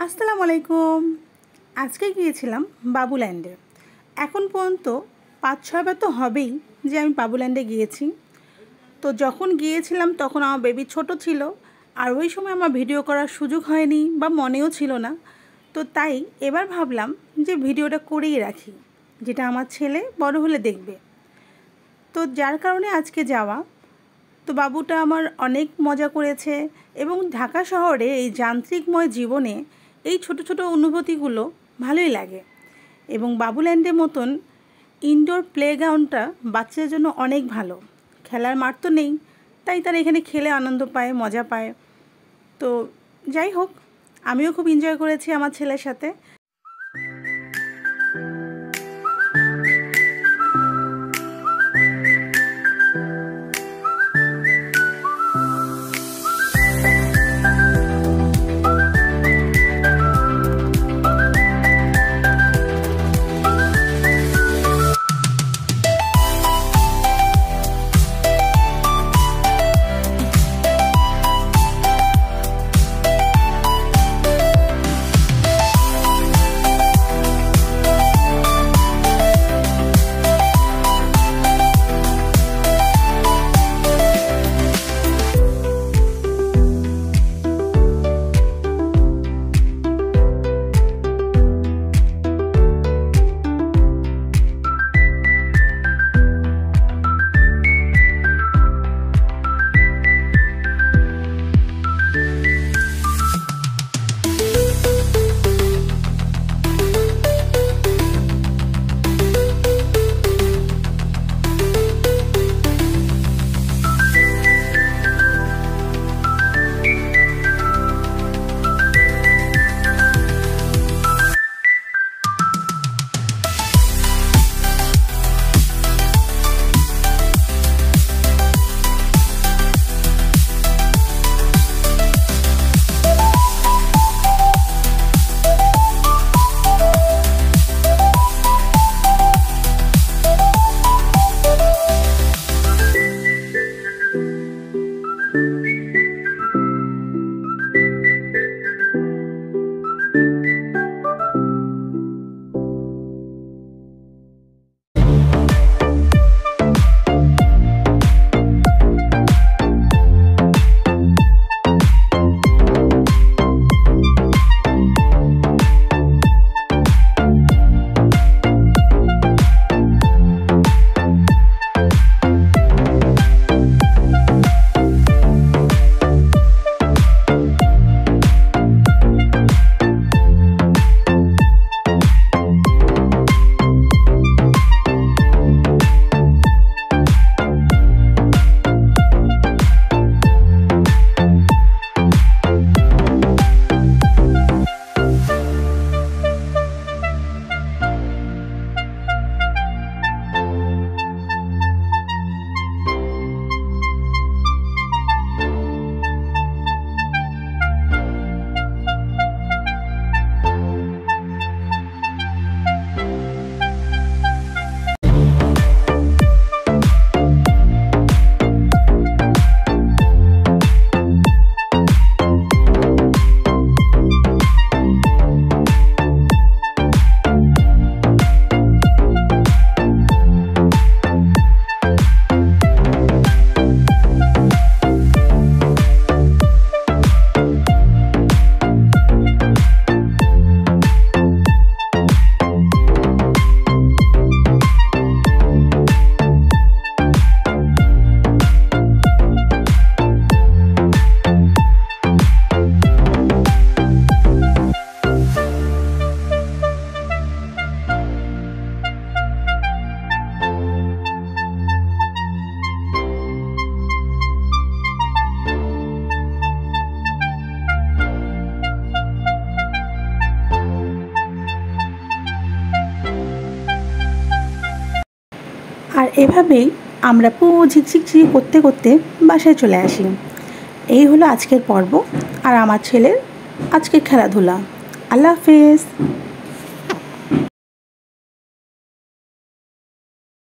আসসালামু আলাইকুম। আজকে গিয়েছিলাম বাবুল্যান্ডে। এখন পর্যন্ত ৫-৬ বার তো হবেই যে আমি বাবুল্যান্ডে গিয়েছি। তো যখন গিয়েছিলাম তখন আমার বেবি ছোট ছিল, আর ওই সময় আমার ভিডিও করার সুযোগ হয়নি বা মনেও ছিল না। তো তাই এবার ভাবলাম যে ভিডিওটা করেই রাখি, যেটা আমার ছেলে বড় হলে দেখবে। তো যার কারণে আজকে যাওয়া। তো বাবুটা আমার অনেক মজা করেছে, এবং ঢাকা শহরে এই যান্ত্রিকময় জীবনে এই ছোট ছোট অনুভূতিগুলো ভালোই লাগে। এবং বাবুল্যান্ডের মতন ইনডোর প্লেগ্রাউন্ডটা বাচ্চাদের জন্য অনেক ভালো। খেলার মাঠ তো নেই, তাই তারা এখানে খেলে আনন্দ পায়, মজা পায়। তো যাই হোক, আমিও খুব এনজয় করেছি আমার ছেলের সাথে। আর এভাবেই আমরা ঝিকঝিক করতে করতে বাসায় চলে আসি। এই হলো আজকের পর্ব আর আমার ছেলের আজকের খেলাধুলা। আল্লাহ হাফেজ।